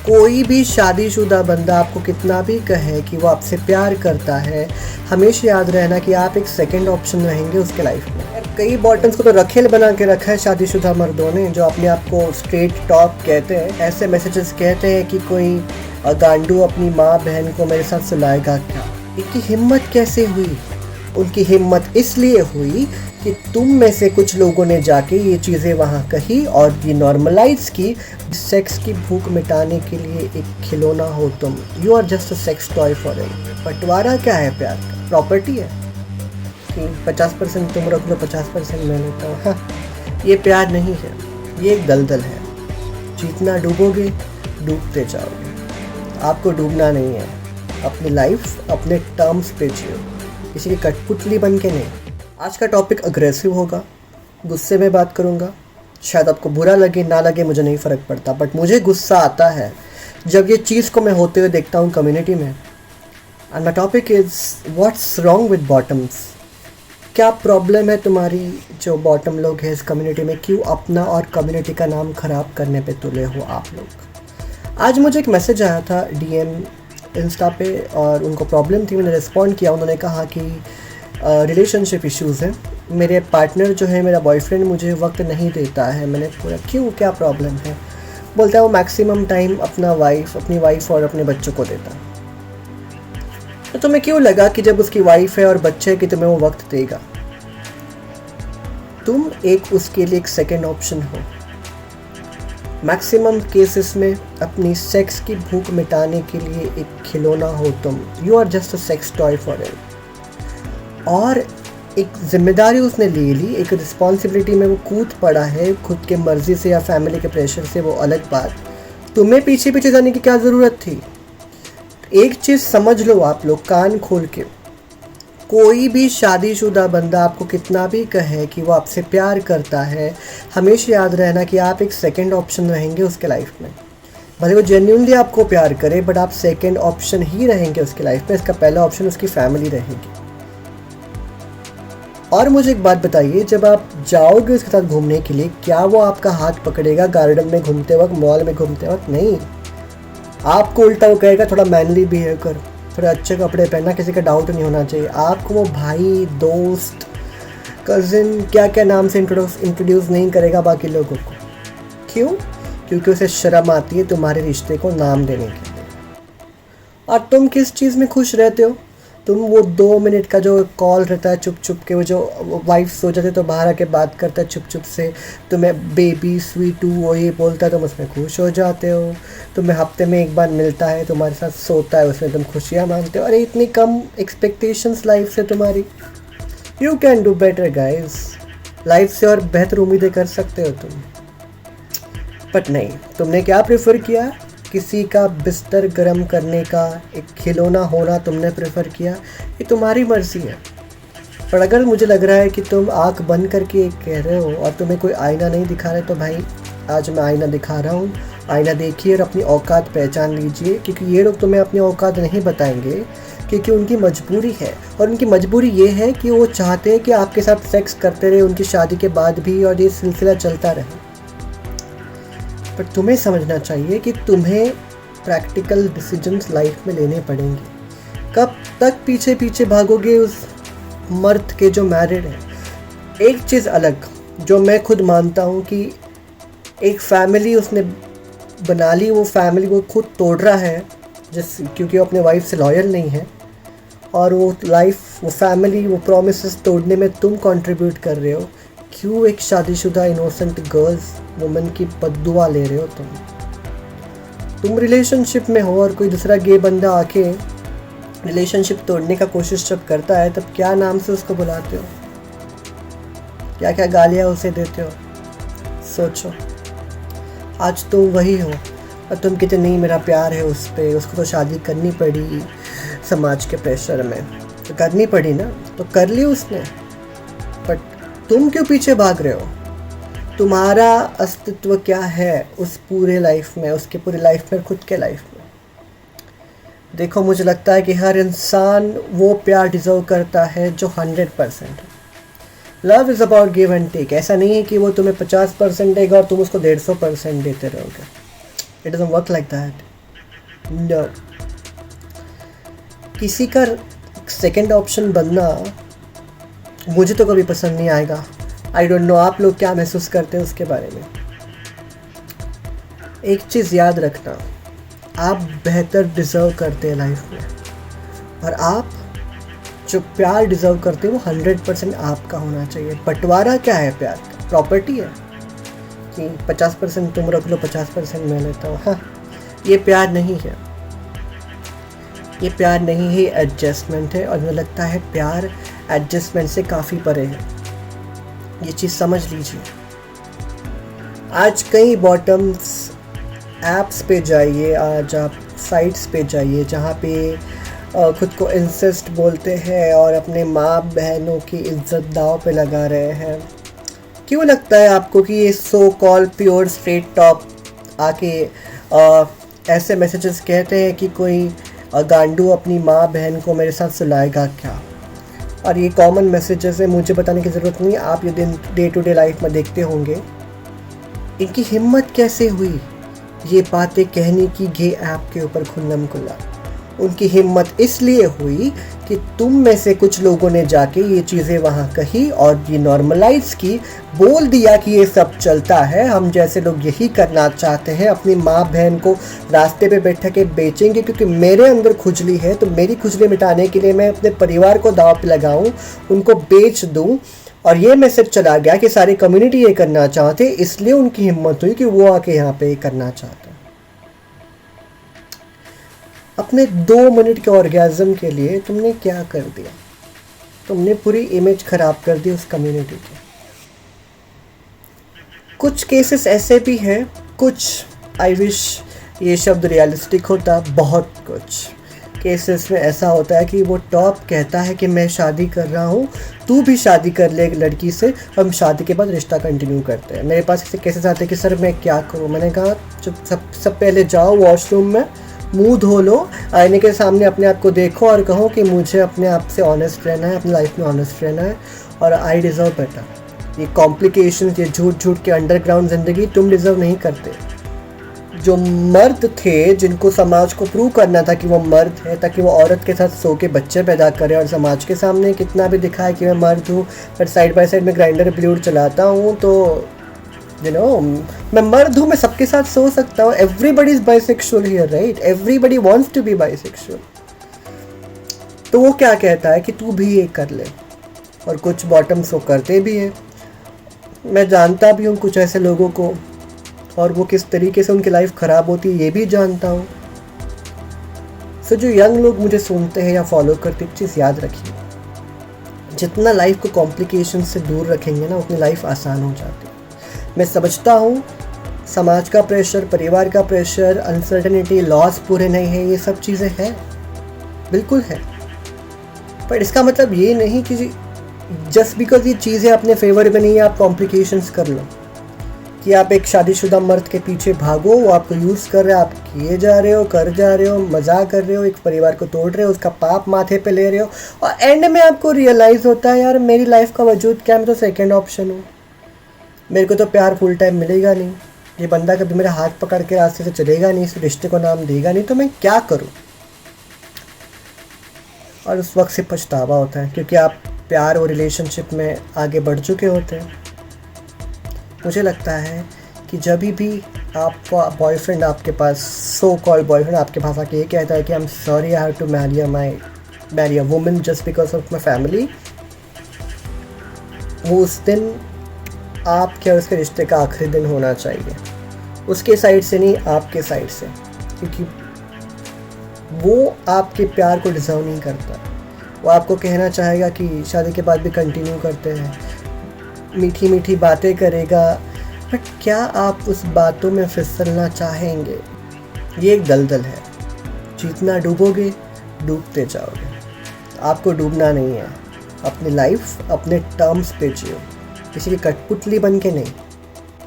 कोई भी शादीशुदा बंदा आपको कितना भी कहे कि वो आपसे प्यार करता है, हमेशा याद रहना कि आप एक सेकंड ऑप्शन रहेंगे उसके लाइफ में। कई बॉटम्स को तो रखेल बना के रखा है शादीशुदा मर्दों ने, जो अपने आप को स्ट्रेट टॉप कहते हैं। ऐसे मैसेजेस कहते हैं कि कोई गांडू अपनी माँ बहन को मेरे साथ सुलाएगा क्या। इनकी हिम्मत कैसे हुई? उनकी हिम्मत इसलिए हुई कि तुम में से कुछ लोगों ने जाके ये चीज़ें वहाँ कही और ये नॉर्मलाइज की। सेक्स की भूख मिटाने के लिए एक खिलौना हो तुम। You are just a sex toy for it. बंटवारा क्या है प्यार का? प्रॉपर्टी है कि 50% तुम रख लो, 50% मैं लेता हूँ। हाँ, ये प्यार नहीं है, ये एक दलदल है। जितना डूबोगे डूबते जाओगे। आपको डूबना नहीं है, अपनी लाइफ अपने टर्म्स पे जियो, किसी की कठपुतली बन के नहीं। आज का टॉपिक अग्रेसिव होगा, गुस्से में बात करूँगा। शायद आपको बुरा लगे ना लगे, मुझे नहीं फ़र्क पड़ता, बट मुझे गुस्सा आता है जब ये चीज़ को मैं होते हुए देखता हूँ कम्युनिटी में। And my topic is what's wrong with bottoms. क्या प्रॉब्लम है तुम्हारी जो बॉटम लोग हैं इस कम्युनिटी में? क्यों अपना और कम्युनिटी का नाम ख़राब करने पे तुले हो आप लोग? आज मुझे एक मैसेज आया था DM इंस्टा पे और उनको प्रॉब्लम थी। मैंने रिस्पॉन्ड किया। उन्होंने कहा कि रिलेशनशिप इश्यूज़ हैं, मेरे पार्टनर जो है, मेरा बॉयफ्रेंड मुझे वक्त नहीं देता है। मैंने पूछा क्यों, क्या प्रॉब्लम है? बोलता है वो मैक्सिमम टाइम अपनी वाइफ और अपने बच्चों को देता है। तो तुम्हें क्यों लगा कि जब उसकी वाइफ है और बच्चे हैं कि तुम्हें वो वक्त देगा? तुम एक उसके लिए एक सेकेंड ऑप्शन हो। मैक्सिमम केसेस में अपनी सेक्स की भूख मिटाने के लिए एक खिलौना हो तुम। You are just a sex toy for it. और एक जिम्मेदारी उसने ले ली, एक रिस्पॉन्सिबिलिटी में वो कूद पड़ा है, खुद के मर्जी से या फैमिली के प्रेशर से, वो अलग बात। तुम्हें पीछे पीछे जाने की क्या ज़रूरत थी? एक चीज़ समझ लो आप लोग कान खोल के, कोई भी शादीशुदा बंदा आपको कितना भी कहे कि वो आपसे प्यार करता है, हमेशा याद रहना कि आप एक सेकंड ऑप्शन रहेंगे उसके लाइफ में। भले वो जेन्युइनली आपको प्यार करे, बट आप सेकंड ऑप्शन ही रहेंगे उसके लाइफ में। इसका पहला ऑप्शन उसकी फैमिली रहेगी। और मुझे एक बात बताइए, जब आप जाओगे उसके साथ घूमने के लिए, क्या वो आपका हाथ पकड़ेगा गार्डन में घूमते वक्त, मॉल में घूमते वक्त? नहीं। आपको उल्टा वो कहेगा थोड़ा मैनली बिहेव कर, थोड़ा अच्छे कपड़े पहनना, किसी का डाउट नहीं होना चाहिए। आपको वो भाई, दोस्त, कज़िन, क्या क्या नाम से इंट्रोड्यूस नहीं करेगा बाकी लोगों को। क्यों? क्योंकि उसे शर्म आती है तुम्हारे रिश्ते को नाम देने के लिए। और तुम किस चीज़ में खुश रहते हो? तुम वो 2 मिनट का जो कॉल रहता है चुप चुप के, वो जो वाइफ सो जाते तो बाहर आके बात करता है चुप चुप से, तुम्हें बेबी स्वीटू वो ये बोलता है, तुम उसमें खुश हो जाते हो। तुम्हें हफ्ते में एक बार मिलता है, तुम्हारे साथ सोता है, उसमें तुम खुशियाँ मानते हो। अरे इतनी कम एक्सपेक्टेशंस लाइफ से तुम्हारी। You can do better guys. Life से और बेहतर उम्मीदें कर सकते हो तुम, बट नहीं। तुमने क्या प्रेफर किया? किसी का बिस्तर गर्म करने का एक खिलौना होना तुमने प्रेफर किया। ये तुम्हारी मर्जी है। पर अगर मुझे लग रहा है कि तुम आंख बंद करके कह रहे हो और तुम्हें कोई आईना नहीं दिखा रहे, तो भाई आज मैं आईना दिखा रहा हूँ। आईना देखिए और अपनी औकात पहचान लीजिए, क्योंकि ये लोग तुम्हें अपनी औकात नहीं बताएंगे, क्योंकि उनकी मजबूरी है। और उनकी मजबूरी ये है कि वो चाहते हैं कि आपके साथ सेक्स करते रहे उनकी शादी के बाद भी, और ये सिलसिला चलता रहे। पर तुम्हें समझना चाहिए कि तुम्हें प्रैक्टिकल डिसीजंस लाइफ में लेने पड़ेंगे। कब तक पीछे पीछे भागोगे उस मर्द के जो मैरिड है? एक चीज़ अलग जो मैं खुद मानता हूँ कि एक फैमिली उसने बना ली, वो फैमिली वो खुद तोड़ रहा है क्योंकि वो अपने वाइफ से लॉयल नहीं है। और वो लाइफ, वो फैमिली, वो प्रोमिसेस तोड़ने में तुम कंट्रीब्यूट कर रहे हो। क्यों एक शादीशुदा इनोसेंट गर्ल्स वुमेन की बद्दुआ ले रहे हो तुम रिलेशनशिप में हो और कोई दूसरा गे बंदा आके रिलेशनशिप तोड़ने का कोशिश जब करता है, तब क्या नाम से उसको बुलाते हो, क्या क्या गालियाँ उसे देते हो? सोचो। आज तुम वही हो और तुम कहते नहीं मेरा प्यार है उस पर, उसको तो शादी करनी पड़ी समाज के प्रेशर में। तो करनी पड़ी ना, तो कर ली उसने। बट तुम क्यों पीछे भाग रहे हो? तुम्हारा अस्तित्व क्या है उस पूरे लाइफ में, उसके पूरे लाइफ में, खुद के लाइफ में? देखो, मुझे लगता है कि हर इंसान वो प्यार डिज़र्व करता है जो 100% है। Love is about give and take. ऐसा नहीं है कि वो तुम्हें 50% देगा और तुम उसको 150% देते रहोगे। It doesn't work like that. No, किसी का सेकंड ऑप्शन बनना मुझे तो कभी पसंद नहीं आएगा। आई डोंट नो आप लोग क्या महसूस करते हैं उसके बारे में। एक चीज़ याद रखना, आप बेहतर डिज़र्व करते हैं लाइफ में, और आप जो प्यार डिज़र्व करते हैं वो 100% आपका होना चाहिए। बंटवारा क्या है प्यार का? प्रॉपर्टी है कि 50% तुम रख लो, 50% मैं लेता हूँ। हाँ, ये प्यार नहीं है, ये प्यार नहीं है, एडजस्टमेंट है। और मुझे लगता है प्यार एडजस्टमेंट से काफ़ी परे है, ये चीज़ समझ लीजिए। आज कई बॉटम्स ऐप्स पे जाइए, आज आप साइट्स पे जाइए जहाँ पे खुद को इंसेस्ट बोलते हैं और अपने माँ बहनों की इज्जत दाव पे लगा रहे हैं। क्यों लगता है आपको कि ये सो कॉल प्योर स्ट्रेट टॉप आके ऐसे मैसेजेस कहते हैं कि कोई गांडू अपनी माँ बहन को मेरे साथ सुलाएगा क्या? और ये कॉमन मैसेजेस है, मुझे बताने की ज़रूरत नहीं, आप ये दिन डे टू डे लाइफ में देखते होंगे। इनकी हिम्मत कैसे हुई ये बातें कहने की गे ऐप के ऊपर खुल्लम खुल्ला? उनकी हिम्मत इसलिए हुई कि तुम में से कुछ लोगों ने जाके ये चीज़ें वहाँ कही और ये नॉर्मलाइज की, बोल दिया कि ये सब चलता है, हम जैसे लोग यही करना चाहते हैं, अपनी माँ बहन को रास्ते पे बैठा के बेचेंगे क्योंकि मेरे अंदर खुजली है, तो मेरी खुजली मिटाने के लिए मैं अपने परिवार को दाव पे लगाऊं, उनको बेच दूं। और ये मैसेज चला गया कि सारी कम्युनिटी ये करना चाहते, इसलिए उनकी हिम्मत हुई कि वो आके यहाँ पे करना चाहते। अपने 2 मिनट के ऑर्गेज़म के लिए तुमने क्या कर दिया? तुमने पूरी इमेज खराब कर दी उस कम्युनिटी की। कुछ केसेस ऐसे भी हैं, कुछ आई विश ये शब्द रियलिस्टिक होता, बहुत कुछ केसेस में ऐसा होता है कि वो टॉप कहता है कि मैं शादी कर रहा हूँ, तू भी शादी कर ले एक लड़की से, हम शादी के बाद रिश्ता कंटिन्यू करते हैं। मेरे पास ऐसे केसेस आते हैं कि सर मैं क्या करूँ? मैंने कहा सब पहले जाओ वॉशरूम में, मुंह धो लो, आईने के सामने अपने आप को देखो और कहो कि मुझे अपने आप से ऑनेस्ट रहना है, अपनी लाइफ में ऑनेस्ट रहना है, और आई डिज़र्व बेटर। ये कॉम्प्लिकेशंस, ये झूठ झूठ के अंडरग्राउंड ज़िंदगी तुम डिज़र्व नहीं करते। जो मर्द थे जिनको समाज को प्रूव करना था कि वो मर्द है, ताकि वो औरत के साथ सो के बच्चे पैदा करे और समाज के सामने कितना भी दिखाए कि मैं मर्द हूँ, पर साइड बाय साइड में ग्राइंडर ब्ल्यूड चलाता हूँ, तो मैं मर्द हूँ, मैं सबके साथ सो सकता हूँ। Everybody is bisexual here, right? Everybody wants to be bisexual. तो वो क्या कहता है कि तू भी ये कर ले, और कुछ बॉटम्स वो करते भी हैं। मैं जानता भी हूँ कुछ ऐसे लोगों को, और वो किस तरीके से उनकी लाइफ ख़राब होती है ये भी जानता हूँ। सो जो यंग लोग मुझे सुनते हैं या फॉलो करते हैं, चीज़ याद रखिए, जितना लाइफ को कॉम्प्लिकेशन से दूर रखेंगे ना, उतनी लाइफ आसान हो जाती है। मैं समझता हूँ समाज का प्रेशर, परिवार का प्रेशर, अनसर्टेनिटी, लॉस पूरे नहीं है, ये सब चीज़ें हैं, बिल्कुल है। पर इसका मतलब ये नहीं कि जस्ट बिकॉज ये चीज़ें अपने फेवर में नहीं है आप कॉम्प्लिकेशंस कर लो, कि आप एक शादीशुदा मर्द के पीछे भागो, वो आपको यूज़ कर रहे हो, आप किए जा रहे हो, कर जा रहे हो, मजाक कर रहे हो, एक परिवार को तोड़ रहे हो, उसका पाप माथे पे ले रहे हो, और एंड में आपको रियलाइज़ होता है यार मेरी लाइफ का वजूद क्या, मैं तो सेकेंड ऑप्शन हूँ, मेरे को तो प्यार फुल टाइम मिलेगा नहीं, ये बंदा कभी मेरा हाथ पकड़ के रास्ते से चलेगा नहीं, इस रिश्ते को नाम देगा नहीं, तो मैं क्या करूं? और उस वक्त से पछतावा होता है, क्योंकि आप प्यार और रिलेशनशिप में आगे बढ़ चुके होते हैं। मुझे लगता है कि जब भी आपका बॉयफ्रेंड आपके पास, सो कॉल्ड बॉयफ्रेंड आपके पास आके ये कहता है कि I am sorry I have to marry a woman just because of my family, वो उस दिन आपके और उसके रिश्ते का आखिरी दिन होना चाहिए, उसके साइड से नहीं, आपके साइड से, क्योंकि वो आपके प्यार को डिज़र्व नहीं करता। वो आपको कहना चाहेगा कि शादी के बाद भी कंटिन्यू करते हैं, मीठी मीठी बातें करेगा, बट क्या आप उस बातों में फिसलना चाहेंगे? ये एक दलदल है, जितना डूबोगे डूबते जाओगे। आपको डूबना नहीं है, अपनी लाइफ अपने टर्म्स पे जियो, किसी की कठपुतली बन के नहीं।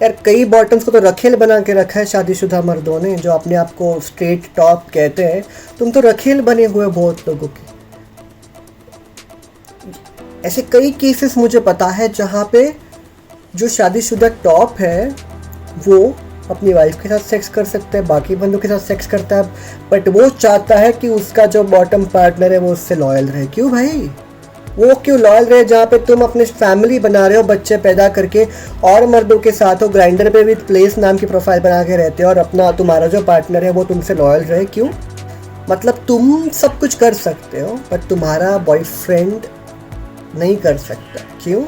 यार कई बॉटम्स को तो रखेल बना के रखा है शादीशुदा मर्दों ने, जो अपने आप को स्ट्रेट टॉप कहते हैं। तुम तो रखेल बने हुए बहुत लोगों की। ऐसे कई केसेस मुझे पता है जहाँ पे जो शादीशुदा टॉप है वो अपनी वाइफ के साथ सेक्स कर सकता है, बाकी बंदों के साथ सेक्स करता है, बट वो चाहता है कि उसका जो बॉटम पार्टनर है वो उससे लॉयल रहे। क्यों भाई? वो क्यों लॉयल रहे जहाँ पे तुम अपने फैमिली बना रहे हो, बच्चे पैदा करके और मर्दों के साथ हो, ग्राइंडर पे भी प्लेस नाम की प्रोफाइल बना के रहते हो, और अपना तुम्हारा जो पार्टनर है वो तुमसे लॉयल रहे। क्यों? मतलब तुम सब कुछ कर सकते हो बट तुम्हारा बॉयफ्रेंड नहीं कर सकता। क्यों?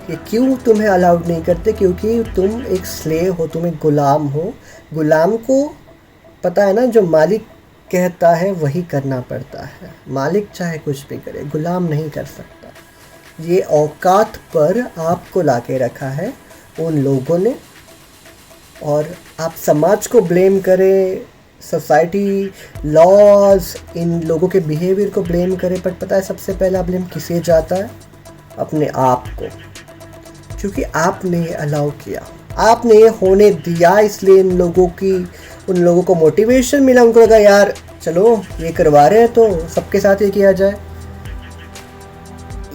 कि क्यों तुम्हें अलाउड नहीं करते? क्योंकि तुम एक स्लेव हो, तुम एक गुलाम हो। गुलाम को पता है ना, जो मालिक कहता है वही करना पड़ता है। मालिक चाहे कुछ भी करे, गुलाम नहीं कर सकता। ये औकात पर आपको लाके रखा है उन लोगों ने, और आप समाज को ब्लेम करें, सोसाइटी, लॉज, इन लोगों के बिहेवियर को ब्लेम करें, बट पता है सबसे पहला ब्लेम किसे जाता है? अपने आप को, क्योंकि आपने ये अलाउ किया, आपने ये होने दिया। इसलिए उन लोगों को मोटिवेशन मिला, उनको लगा यार चलो ये करवा रहे हैं तो सबके साथ ये किया जाए।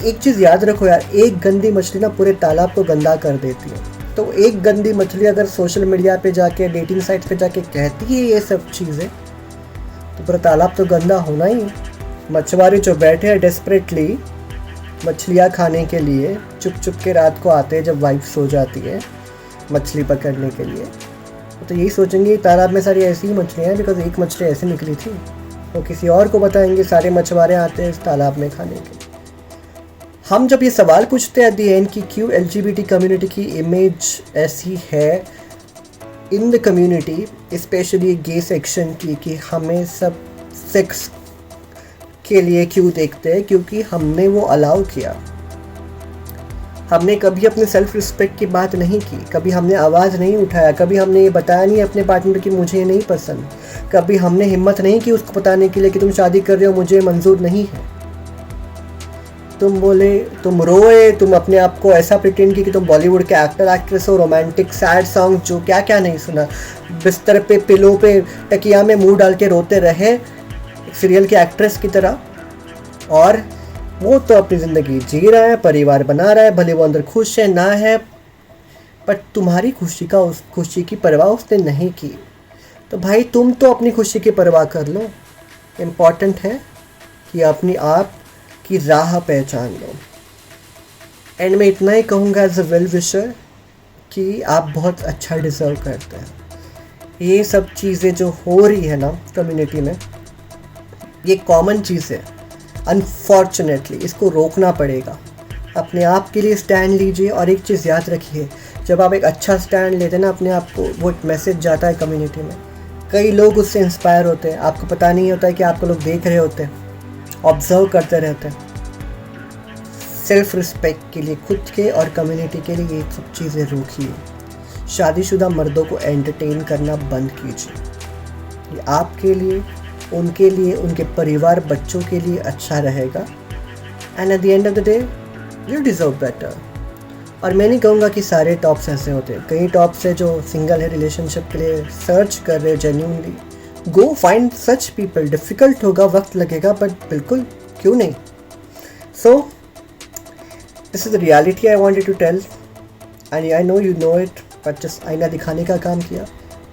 एक चीज़ याद रखो यार, एक गंदी मछली ना पूरे तालाब को गंदा कर देती है। तो एक गंदी मछली अगर सोशल मीडिया पे जाके, डेटिंग साइट पे जाके कहती है ये सब चीज़ें, तो पूरा तालाब तो गंदा होना ही है। मछुआरे जो बैठे हैं डेस्परेटली मछलियाँ खाने के लिए, चुप चुप के रात को आते हैं जब वाइफ सो जाती है मछली पकड़ने के लिए, तो यही सोचेंगे तालाब में सारी ऐसी ही मछलियाँ हैं बिकॉज एक मछली ऐसे निकली थी। तो किसी और को बताएंगे सारे मछुआरे आते हैं इस तालाब में खाने के। हम जब ये सवाल पूछते हैं एट द एंड कि क्यों LGBT कम्युनिटी की इमेज ऐसी है in the community, specially gay section की, कि हमें सब सेक्स के लिए क्यों देखते हैं? क्योंकि हमने वो अलाउ किया। हमने कभी अपने सेल्फ रिस्पेक्ट की बात नहीं की, कभी हमने आवाज़ नहीं उठाया, कभी हमने ये बताया नहीं अपने पार्टनर कि मुझे ये नहीं पसंद, कभी हमने हिम्मत नहीं की उसको बताने के लिए कि तुम शादी कर रहे हो, मुझे मंजूर नहीं है। तुम बोले, तुम रोए, तुम अपने आप को ऐसा प्रिटेंड की कि तुम बॉलीवुड के एक्टर एक्ट्रेस हो, रोमांटिक सैड सॉन्ग जो क्या क्या नहीं सुना, बिस्तर पे पिलो पे तकिया में मुंह डाल के रोते रहे सीरियल के एक्ट्रेस की तरह। और वो तो अपनी ज़िंदगी जी रहा है, परिवार बना रहा है, भले वो अंदर खुश है ना है, बट तुम्हारी खुशी की परवाह उसने नहीं की। तो भाई तुम तो अपनी खुशी की परवाह कर लो। इम्पॉर्टेंट है कि अपनी आप की राह पहचान लो। एंड मैं इतना ही कहूँगा एज अ वेल विशर कि आप बहुत अच्छा डिज़र्व करते हैं। ये सब चीज़ें जो हो रही है ना कम्युनिटी में, ये कॉमन चीज़ है। अनफॉर्चुनेटली इसको रोकना पड़ेगा। अपने आप के लिए स्टैंड लीजिए, और एक चीज़ याद रखिए, जब आप एक अच्छा स्टैंड लेते हैं ना अपने आप को, वो एक मैसेज जाता है कम्युनिटी में, कई लोग उससे इंस्पायर होते हैं। आपको पता नहीं होता है कि आपको लोग देख रहे होते हैं, ऑब्जर्व करते रहते हैं। सेल्फ रिस्पेक्ट के लिए, खुद के और कम्युनिटी के लिए ये सब चीज़ें रोकिए। शादीशुदा मर्दों को एंटरटेन करना बंद कीजिए। ये आपके लिए, उनके लिए, उनके परिवार, बच्चों के लिए अच्छा रहेगा। And at the end of the day you deserve better. और मैं नहीं कहूँगा कि सारे टॉप्स ऐसे होते हैं, कई टॉप्स है जो सिंगल है, रिलेशनशिप के लिए सर्च कर रहे हैं genuinely. Go find such people. Difficult होगा, वक्त लगेगा, बट बिल्कुल क्यों नहीं। So this is the reality I wanted to tell, and I know you know it, but just आईना दिखाने का काम किया।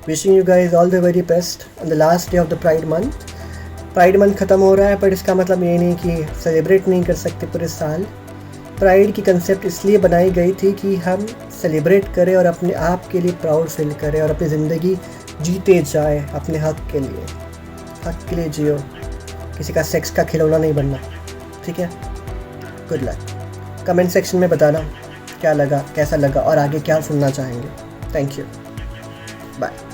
Wishing you guys all the very best on the last day of the pride month. Pride month ख़त्म हो रहा है, पर इसका मतलब ये नहीं कि सेलिब्रेट नहीं कर सकते पूरे साल। प्राइड की कंसेप्ट इसलिए बनाई गई थी कि हम सेलिब्रेट करें और अपने आप के लिए प्राउड फील करें और अपनी ज़िंदगी जीते जाए अपने हक के लिए। हक के लिए जियो, किसी का सेक्स का खिलौना नहीं बनना, ठीक है? Good luck. कमेंट सेक्शन में बताना क्या लगा, कैसा लगा, और आगे क्या सुनना चाहेंगे। Thank you, bye.